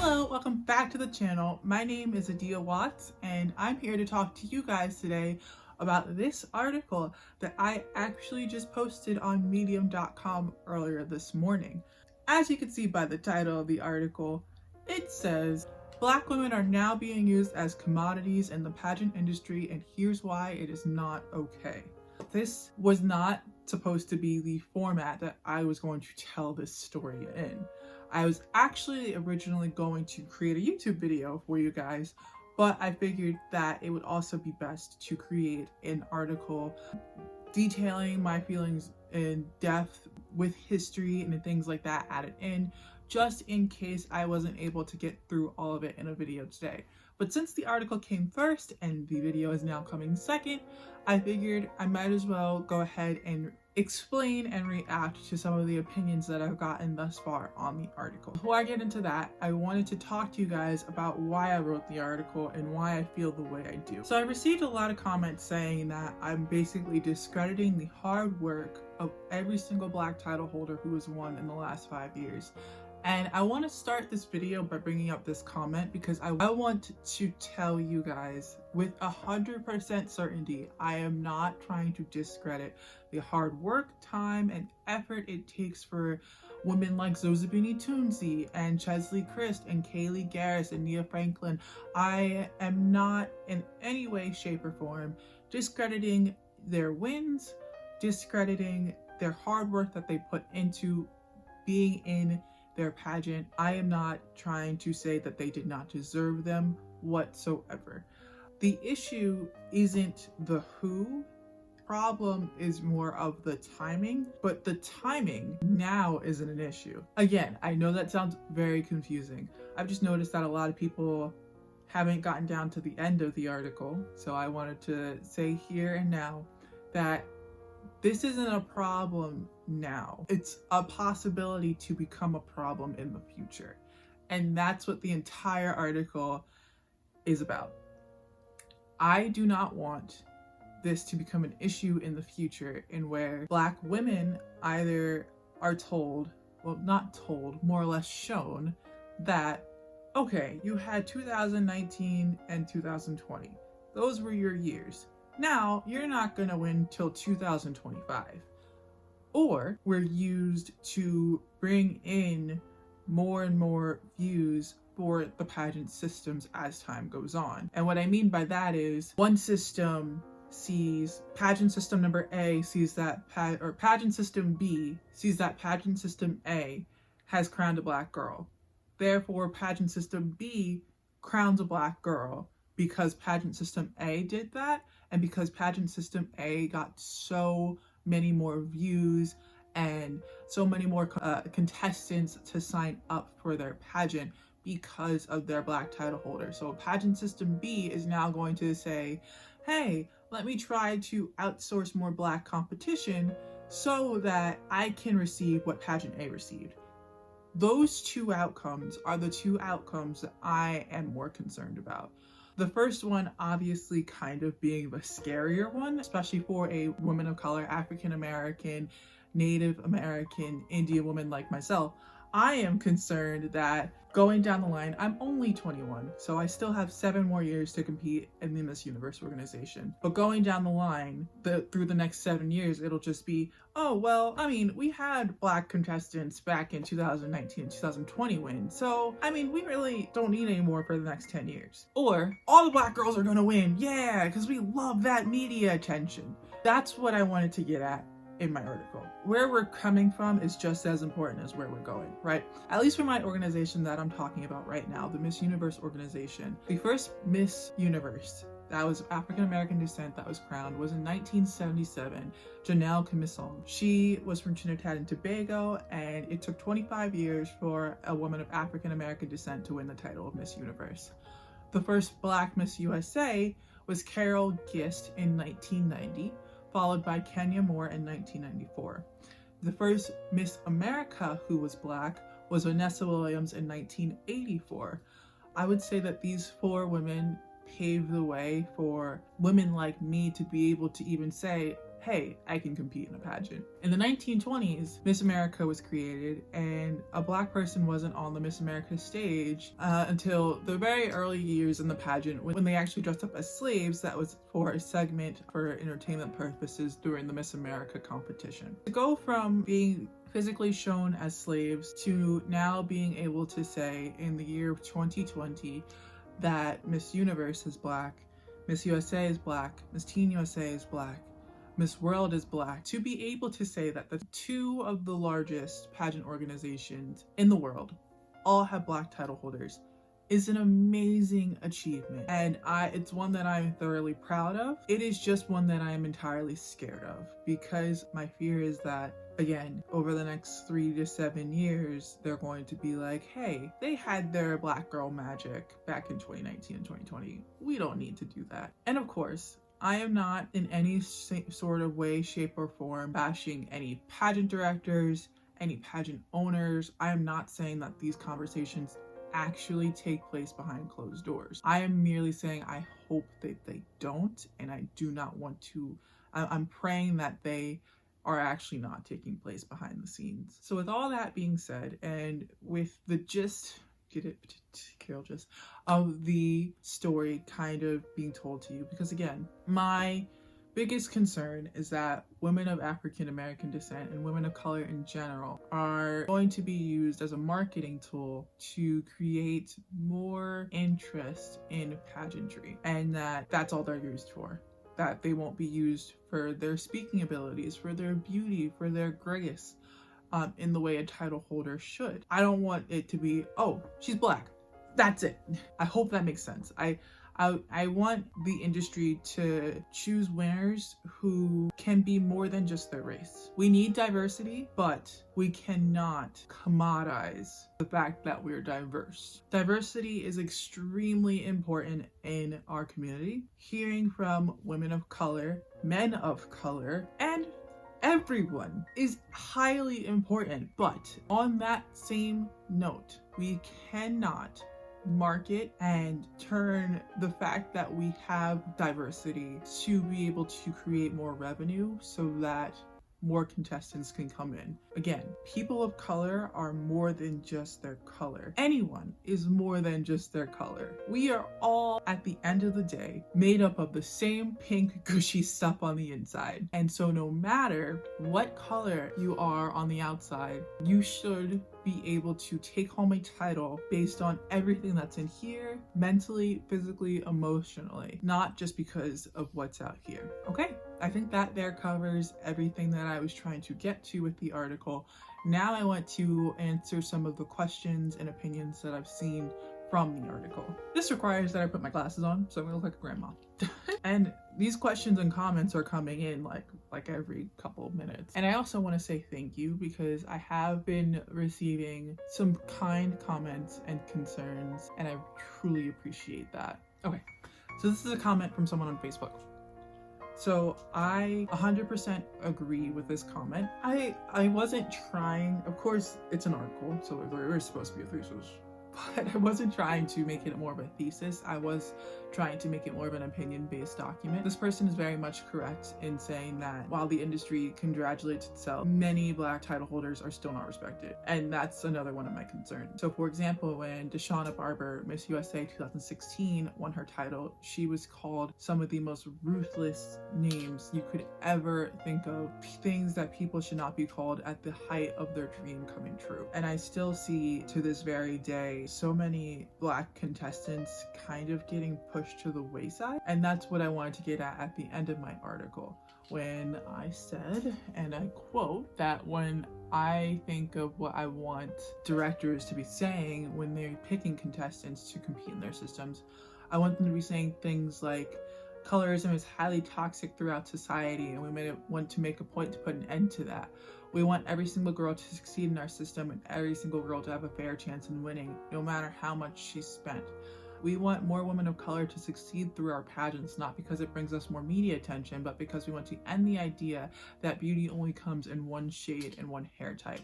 Hello, welcome back to the channel. My name is Eddia Watts and I'm here to talk to you guys today about this article that I actually just posted on medium.com earlier this morning. As you can see by the title of the article, it says, "Black women are now being used as commodities in the pageant industry and here's why it is not okay." This was not supposed to be the format that I was going to tell this story in. I was actually originally going to create a YouTube video for you guys, but I figured that it would also be best to create an article detailing my feelings in depth with history and things like that added in, just in case I wasn't able to get through all of it in a video today. But since the article came first and the video is now coming second, I figured I might as well go ahead and explain and react to some of the opinions that I've gotten thus far on the article. Before I get into that, I wanted to talk to you guys about why I wrote the article and why I feel the way I do. So I received a lot of comments saying that I'm basically discrediting the hard work of every single Black title holder who has won in the last 5 years. And I want to start this video by bringing up this comment because I want to tell you guys with 100% certainty, I am not trying to discredit the hard work, time, and effort it takes for women like Zozibini Tunzi and Chesley Christ and Kaylee Garris and Nia Franklin. I am not in any way, shape, or form discrediting their wins, discrediting their hard work that they put into being in their pageant. I am not trying to say that they did not deserve them whatsoever. The issue isn't the who, problem is more of the timing, but the timing now isn't an issue. Again, I know that sounds very confusing. I've just noticed that a lot of people haven't gotten down to the end of the article, so I wanted to say here and now that this isn't a problem now. It's a possibility to become a problem in the future. And that's what the entire article is about. I do not want this to become an issue in the future in where Black women either are told, well, not told, more or less shown that, okay, you had 2019 and 2020. Those were your years. Now, you're not going to win till 2025. Or we're used to bring in more and more views for the pageant systems as time goes on. And what I mean by that is one system sees pageant system number A sees that pageant system B sees that pageant system A has crowned a Black girl. Therefore, pageant system B crowns a Black girl because pageant system A did that. And because pageant system A got so many more views and so many more contestants to sign up for their pageant because of their Black title holder. So pageant system B is now going to say, hey, let me try to outsource more Black competition so that I can receive what pageant A received. Those two outcomes are the two outcomes that I am more concerned about. The first one obviously kind of being the scarier one, especially for a woman of color, African American, Native American, Indian woman like myself. I am concerned that going down the line, I'm only 21, so I still have 7 more years to compete in the Miss Universe organization. But going down the line, through the next 7 years, it'll just be, oh, well, I mean, we had Black contestants back in 2019 and 2020 win, so, I mean, we really don't need any more for the next 10 years. Or, all the Black girls are gonna win, yeah, because we love that media attention. That's what I wanted to get at in my article. Where we're coming from is just as important as where we're going, right? At least for my organization that I'm talking about right now, the Miss Universe organization. The first Miss Universe that was African American descent that was crowned was in 1977, Janelle Camisson. She was from Trinidad and Tobago, and it took 25 years for a woman of African American descent to win the title of Miss Universe. The first Black Miss USA was Carol Gist in 1990, followed by Kenya Moore in 1994. The first Miss America who was Black was Vanessa Williams in 1984. I would say that these 4 women paved the way for women like me to be able to even say, hey, I can compete in a pageant. In the 1920s, Miss America was created, and a Black person wasn't on the Miss America stage until the very early years in the pageant, when they actually dressed up as slaves. That was for a segment for entertainment purposes during the Miss America competition. To go from being physically shown as slaves to now being able to say in the year 2020 that Miss Universe is Black, Miss USA is Black, Miss Teen USA is Black, Miss World is Black, to be able to say that the two of the largest pageant organizations in the world all have Black title holders is an amazing achievement, and it's one that I'm thoroughly proud of. It is just one that I am entirely scared of, because my fear is that, again, over the next 3 to 7 years, they're going to be like, hey, they had their Black girl magic back in 2019 and 2020. We don't need to do that. And of course, I am not in any sort of way, shape, or form bashing any pageant directors, any pageant owners. I am not saying that these conversations actually take place behind closed doors. I am merely saying I hope that they don't, and I do not want to. I'm praying that they are actually not taking place behind the scenes. So with all that being said, and with the gist, Carol, just of the story kind of being told to you, because again, my biggest concern is that women of African American descent and women of color in general are going to be used as a marketing tool to create more interest in pageantry, and that's all they're used for. That they won't be used for their speaking abilities, for their beauty, for their grace, in the way a title holder should. I don't want it to be, oh, she's Black, that's it. I hope that makes sense. I want the industry to choose winners who can be more than just their race. We need diversity, but we cannot commodize the fact that we're diverse. Diversity is extremely important in our community. Hearing from women of color, men of color, and everyone is highly important. But on that same note, we cannot market and turn the fact that we have diversity to be able to create more revenue so that more contestants can come in. Again, people of color are more than just their color. Anyone is more than just their color. We are all, at the end of the day, made up of the same pink gushy stuff on the inside. And so no matter what color you are on the outside, you should be able to take home a title based on everything that's in here, mentally, physically, emotionally, not just because of what's out here. Okay, I think that there covers everything that I was trying to get to with the article. Now I want to answer some of the questions and opinions that I've seen from the article. This requires that I put my glasses on, so I'm gonna look like a grandma. And these questions and comments are coming in like every couple of minutes. And I also want to say thank you, because I have been receiving some kind comments and concerns, and I truly appreciate that. Okay, so this is a comment from someone on Facebook. So I 100% agree with this comment. I wasn't trying, of course it's an article, so we're supposed to be a thesis, but I wasn't trying to make it more of a thesis. I was trying to make it more of an opinion-based document. This person is very much correct in saying that while the industry congratulates itself, many Black title holders are still not respected. And that's another one of my concerns. So for example, when Deshauna Barber, Miss USA 2016, won her title, she was called some of the most ruthless names you could ever think of. Things that people should not be called at the height of their dream coming true. And I still see to this very day so many Black contestants kind of getting pushed to the wayside, and that's what I wanted to get at the end of my article, when I said, and I quote, that when I think of what I want directors to be saying when they're picking contestants to compete in their systems, I want them to be saying things like, colorism is highly toxic throughout society, and we may want to make a point to put an end to that. We want every single girl to succeed in our system, and every single girl to have a fair chance in winning, no matter how much she's spent. We want more women of color to succeed through our pageants, not because it brings us more media attention, but because we want to end the idea that beauty only comes in one shade and one hair type.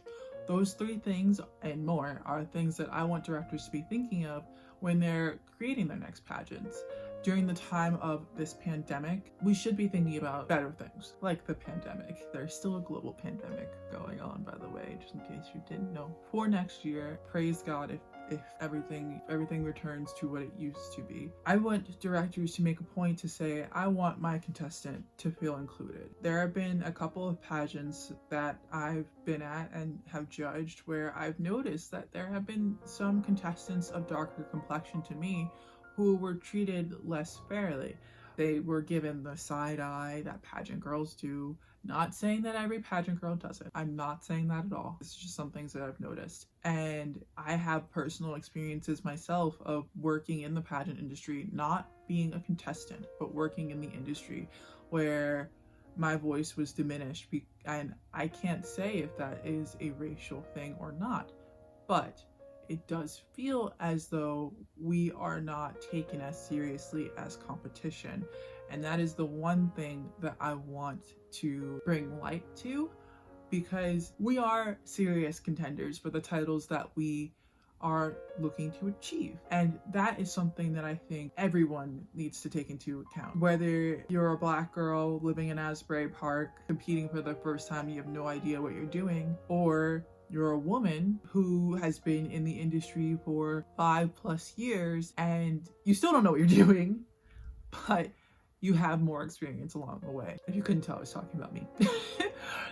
Those three things and more are things that I want directors to be thinking of when they're creating their next pageants. during the time of this pandemic, we should be thinking about better things, like the pandemic. There's still a global pandemic going on, by the way, just in case you didn't know. For next year, praise God if everything returns to what it used to be. I want directors to make a point to say, I want my contestant to feel included. There have been a couple of pageants that I've been at and have judged where I've noticed that there have been some contestants of darker complexion to me who were treated less fairly. They were given the side eye that pageant girls do. Not saying that every pageant girl does it. I'm not saying that at all. It's just some things that I've noticed. And I have personal experiences myself of working in the pageant industry, not being a contestant, but working in the industry where my voice was diminished. And I can't say if that is a racial thing or not, but it does feel as though we are not taken as seriously as competition. And that is the one thing that I want to bring light to, because we are serious contenders for the titles that we are looking to achieve. And that is something that I think everyone needs to take into account. Whether you're a Black girl living in Asbury Park, competing for the first time, you have no idea what you're doing, or you're a woman who has been in the industry for 5+ years and you still don't know what you're doing, but you have more experience along the way. If you couldn't tell, I was talking about me.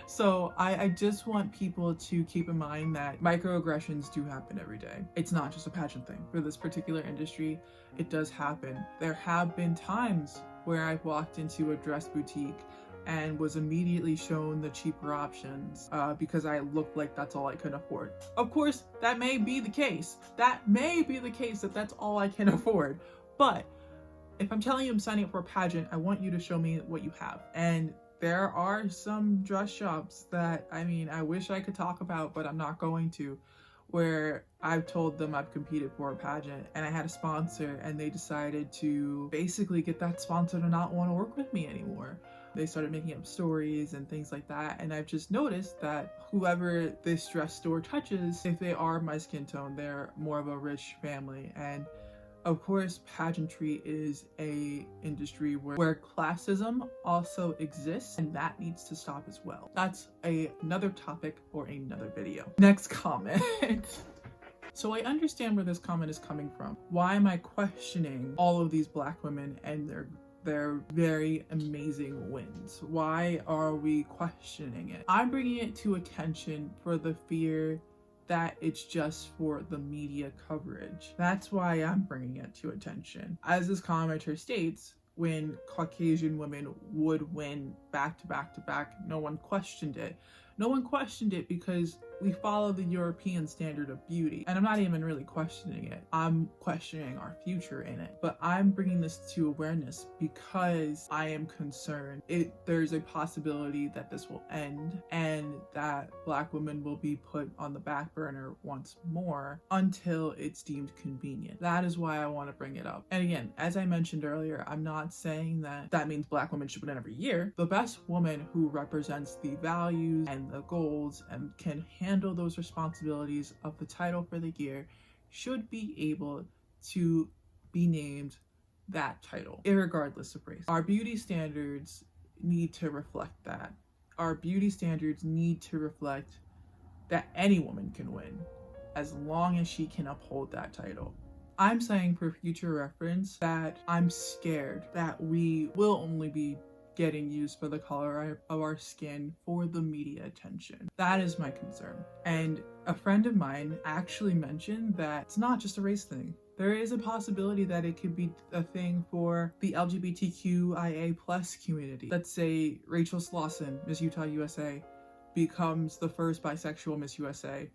So I just want people to keep in mind that microaggressions do happen every day. It's not just a pageant thing. For this particular industry, it does happen. There have been times where I've walked into a dress boutique and was immediately shown the cheaper options because I looked like that's all I could afford. Of course, that may be the case. That may be the case that that's all I can afford. But if I'm telling you I'm signing up for a pageant, I want you to show me what you have. And there are some dress shops that, I wish I could talk about, but I'm not going to, where I've told them I've competed for a pageant and I had a sponsor and they decided to basically get that sponsor to not want to work with me anymore. They started making up stories and things like that. And I've just noticed that whoever this dress store touches, if they are my skin tone, they're more of a rich family. And of course, pageantry is a industry where classism also exists, and that needs to stop as well. That's another topic for another video. Next comment. So I understand where this comment is coming from. Why am I questioning all of these Black women and their very amazing wins? Why are we questioning it? I'm bringing it to attention for the fear that it's just for the media coverage. That's why I'm bringing it to attention. As this commenter states, when Caucasian women would win back to back to back, no one questioned it. No one questioned it because we follow the European standard of beauty. And I'm not even really questioning it. I'm questioning our future in it. But I'm bringing this to awareness because I am concerned. There's a possibility that this will end and that Black women will be put on the back burner once more until it's deemed convenient. That is why I want to bring it up. And again, as I mentioned earlier, I'm not saying that means Black women should win every year. The best woman who represents the values and the goals and can handle those responsibilities of the title for the year should be able to be named that title, irregardless of race. Our beauty standards need to reflect that. Our beauty standards need to reflect that any woman can win as long as she can uphold that title. I'm saying for future reference that I'm scared that we will only be getting used for the color of our skin for the media attention. That is my concern. And a friend of mine actually mentioned that it's not just a race thing. There is a possibility that it could be a thing for the LGBTQIA+ community. Let's say Rachel Slauson, Miss Utah USA, becomes the first bisexual Miss USA.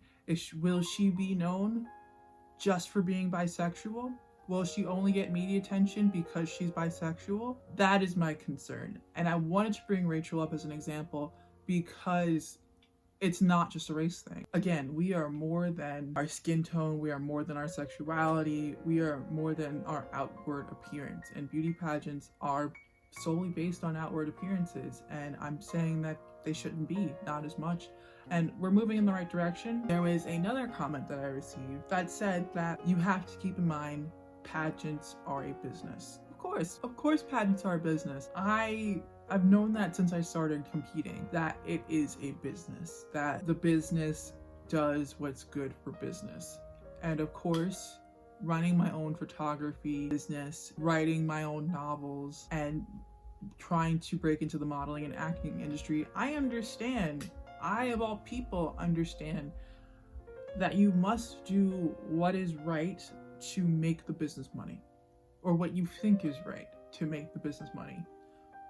Will she be known just for being bisexual? Will she only get media attention because she's bisexual? That is my concern. And I wanted to bring Rachel up as an example because it's not just a race thing. Again, we are more than our skin tone. We are more than our sexuality. We are more than our outward appearance. And beauty pageants are solely based on outward appearances. And I'm saying that they shouldn't be, not as much. And we're moving in the right direction. There was another comment that I received that said that you have to keep in mind pageants are a business. Of course pageants are a business. I've known that since I started competing, that it is a business, that the business does what's good for business. And of course, running my own photography business, writing my own novels, and trying to break into the modeling and acting industry, I understand, I of all people understand that you must do what is right to make the business money, or what you think is right to make the business money.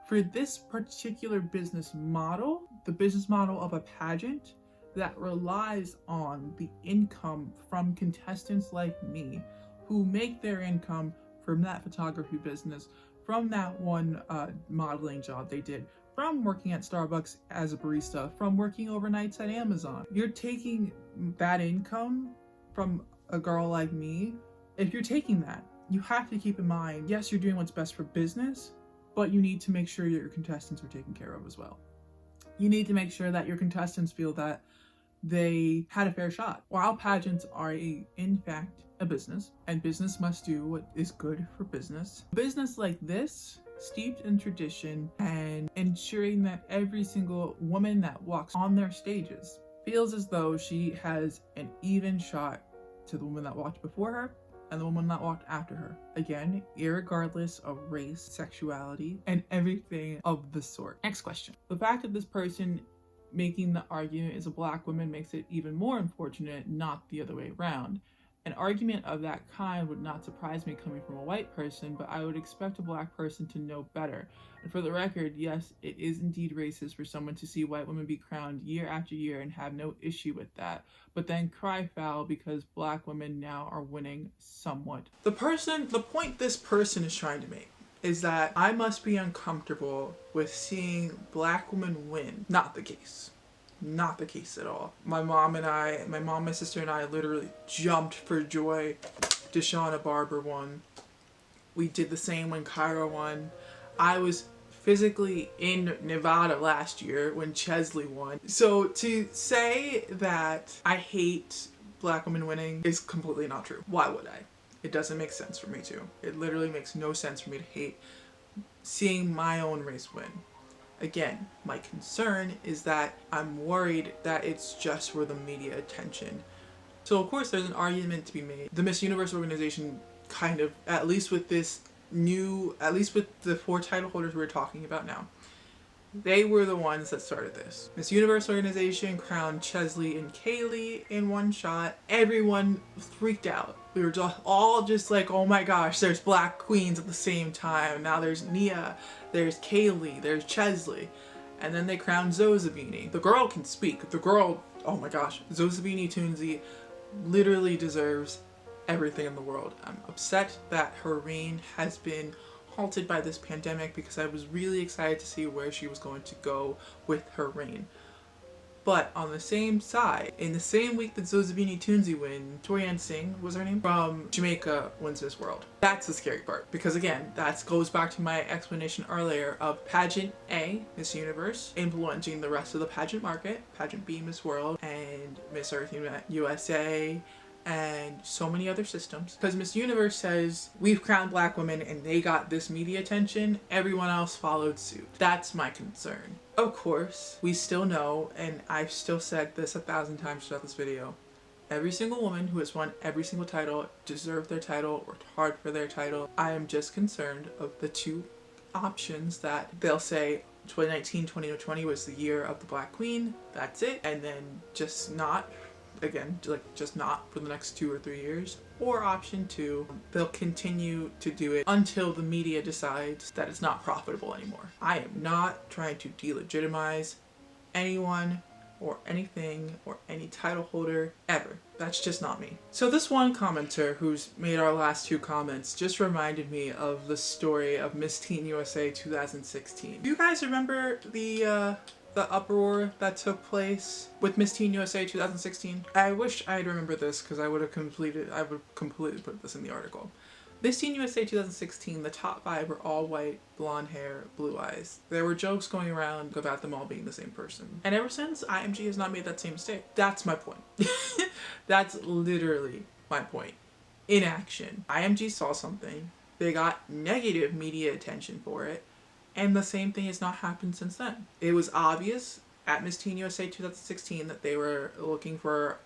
For this particular business model, the business model of a pageant that relies on the income from contestants like me, who make their income from that photography business, from that one modeling job they did, from working at Starbucks as a barista, from working overnights at Amazon. You're taking that income from a girl like me. If you're taking that, you have to keep in mind, yes, you're doing what's best for business, but you need to make sure that your contestants are taken care of as well. You need to make sure that your contestants feel that they had a fair shot. While pageants are in fact a business, and business must do what is good for business, business like this, steeped in tradition and ensuring that every single woman that walks on their stages feels as though she has an even shot to the woman that walked before her and the woman that walked after her. Again, irregardless of race, sexuality, and everything of the sort. Next question. The fact that this person making the argument is a Black woman makes it even more unfortunate, not the other way around. An argument of that kind would not surprise me coming from a white person, but I would expect a Black person to know better. And for the record, yes, it is indeed racist for someone to see white women be crowned year after year and have no issue with that, but then cry foul because Black women now are winning somewhat. The point this person is trying to make is that I must be uncomfortable with seeing Black women win. Not the case. Not the case at all. My mom, my sister and I literally jumped for joy. Deshauna Barber won. We did the same when Kyra won. I was physically in Nevada last year when Chesley won. So to say that I hate Black women winning is completely not true. Why would I? It doesn't make sense for me to. It literally makes no sense for me to hate seeing my own race win. Again, my concern is that I'm worried that it's just for the media attention. So of course there's an argument to be made. The Miss Universe organization kind of, at least with the 4 title holders we're talking about now, they were the ones that started this. Miss Universe organization crowned Chesley and Kaylee in one shot. Everyone freaked out. We were all just like, oh my gosh, there's Black queens at the same time. Now there's Nia, there's Kaylee, there's Chesley. And then they crowned Zozabini. The girl can speak. The girl, oh my gosh, Zozabini Toonsey literally deserves everything in the world. I'm upset that her reign has been halted by this pandemic because I was really excited to see where she was going to go with her reign. But on the same side, in the same week that Zozabini Toonsey win, Torianne Singh was her name, from Jamaica wins Miss World. That's the scary part, because again, that goes back to my explanation earlier of Pageant A, Miss Universe, influencing the rest of the pageant market, Pageant B, Miss World, and Miss Earth USA, and so many other systems. Because Miss Universe says, we've crowned Black women and they got this media attention, everyone else followed suit. That's my concern. Of course, we still know, and I've still said this 1,000 times throughout this video, every single woman who has won every single title deserved their title, worked hard for their title. I am just concerned of the 2 options that they'll say 2019-2020 was the year of the Black Queen, that's it, and then just not, again, just not for the next 2 or 3 years. Or option 2, they'll continue to do it until the media decides that it's not profitable anymore. I am not trying to delegitimize anyone or anything or any title holder ever. That's just not me. So this one commenter who's made our last 2 comments just reminded me of the story of Miss Teen USA 2016. Do you guys remember the uproar that took place with Miss Teen USA 2016? I wish I'd remember this because I would completely put this in the article. Miss Teen USA 2016, the top 5 were all white, blonde hair, blue eyes. There were jokes going around about them all being the same person. And ever since, IMG has not made that same mistake. That's my point. That's literally my point. In action. IMG saw something They got negative media attention for it, and the same thing has not happened since then. It was obvious at Miss Teen USA 2016 that they were looking for,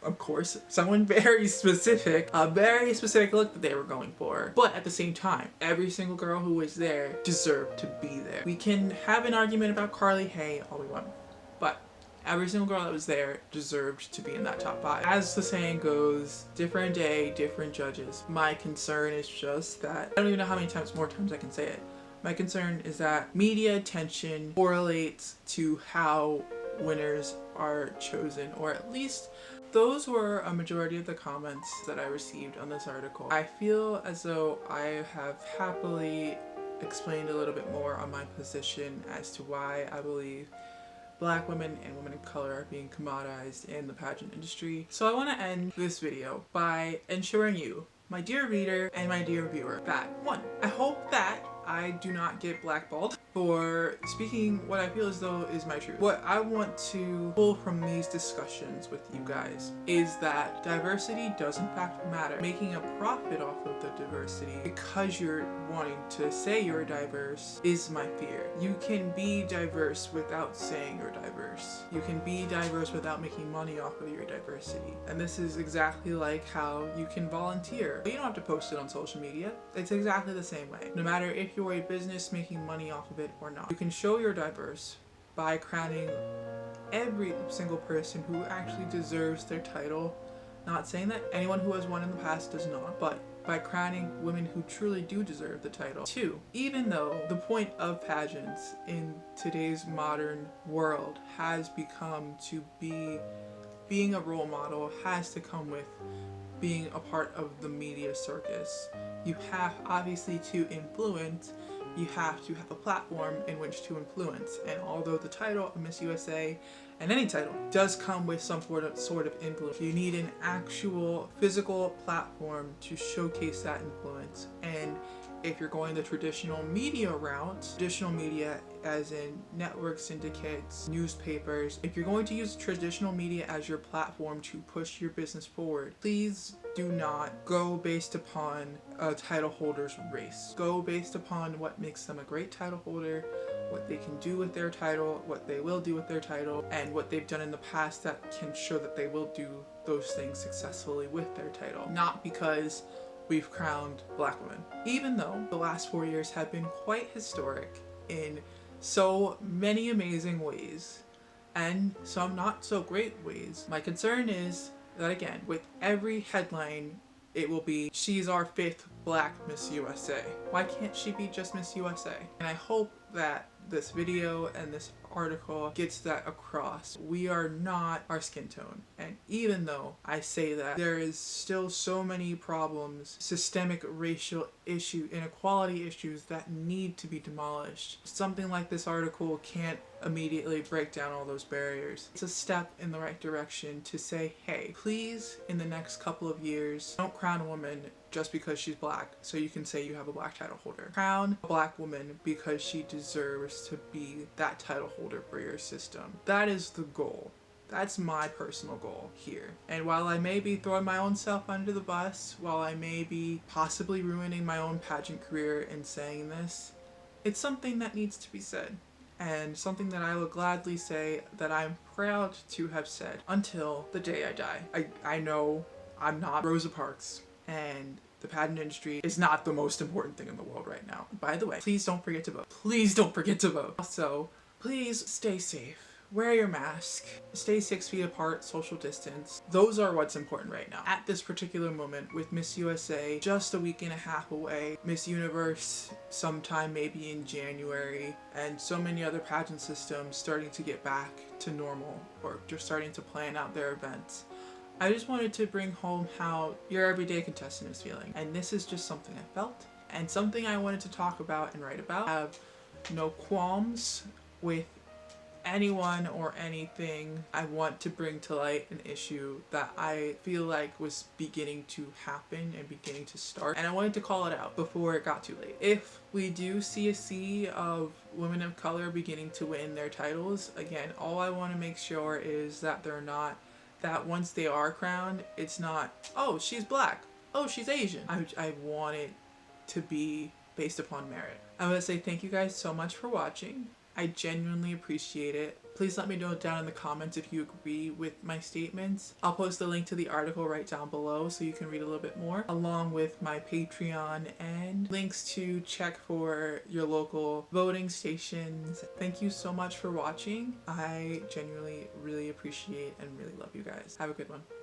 of course, someone very specific, a very specific look that they were going for. But at the same time, every single girl who was there deserved to be there. We can have an argument about Carly Hay all we want, but every single girl that was there deserved to be in that top 5. As the saying goes, different day, different judges. My concern is just that, I don't even know how many more times I can say it. My concern is that media attention correlates to how winners are chosen, or at least those were a majority of the comments that I received on this article. I feel as though I have happily explained a little bit more on my position as to why I believe Black women and women of color are being commoditized in the pageant industry. So I want to end this video by ensuring you, my dear reader and my dear viewer, that 1, I hope that I do not get blackballed for speaking what I feel as though is my truth. What I want to pull from these discussions with you guys is that diversity does in fact matter. Making a profit off of the diversity because you're wanting to say you're diverse is my fear. You can be diverse without saying you're diverse. You can be diverse without making money off of your diversity. And this is exactly like how you can volunteer. You don't have to post it on social media. It's exactly the same way. No matter if you're a business making money off of it or not. You can show you're diverse by crowning every single person who actually deserves their title. Not saying that anyone who has won in the past does not, but by crowning women who truly do deserve the title. 2, even though the point of pageants in today's modern world has become to being a role model has to come with being a part of the media circus. You have obviously to influence, you have to have a platform in which to influence. And although the title of Miss USA and any title does come with some sort of influence, you need an actual physical platform to showcase that influence. And if you're going the traditional media route, traditional media as in network syndicates, newspapers, if you're going to use traditional media as your platform to push your business forward, please do not go based upon a title holder's race. Go based upon what makes them a great title holder, what they can do with their title, what they will do with their title, and what they've done in the past that can show that they will do those things successfully with their title. Not because we've crowned Black women. Even though the last 4 years have been quite historic in so many amazing ways and some not so great ways, my concern is that again, with every headline, it will be, she's our 5th Black Miss USA. Why can't she be just Miss USA? And I hope that this video and this article gets that across. We are not our skin tone. And even though I say that, there is still so many problems, systemic racial inequality issues that need to be demolished. Something like this article can't immediately break down all those barriers. It's a step in the right direction to say, hey, please, in the next couple of years, don't crown a woman just because she's Black so you can say you have a Black title holder. Crown a Black woman because she deserves to be that title holder for your system. That is the goal. That's my personal goal here. And while I may be throwing my own self under the bus, while I may be possibly ruining my own pageant career in saying this, it's something that needs to be said. And something that I will gladly say that I'm proud to have said until the day I die. I know I'm not Rosa Parks, and the pageant industry is not the most important thing in the world right now. By the way, please don't forget to vote. Please don't forget to vote. Also, please stay safe. Wear your mask, stay 6 feet apart, social distance. Those are what's important right now. At this particular moment with Miss USA just a week and a half away, Miss Universe sometime maybe in January, and so many other pageant systems starting to get back to normal or just starting to plan out their events. I just wanted to bring home how your everyday contestant is feeling. And this is just something I felt and something I wanted to talk about and write about. I have no qualms with anyone or anything. I want to bring to light an issue that I feel like was beginning to happen and beginning to start, and I wanted to call it out before it got too late. If we do see a sea of women of color beginning to win their titles, again, all I want to make sure is that they're not, that once they are crowned, it's not, oh, she's Black, oh, she's Asian. I want it to be based upon merit. I want to say thank you guys so much for watching. I genuinely appreciate it. Please let me know down in the comments if you agree with my statements. I'll post the link to the article right down below so you can read a little bit more, along with my Patreon and links to check for your local voting stations. Thank you so much for watching. I genuinely really appreciate and really love you guys. Have a good one.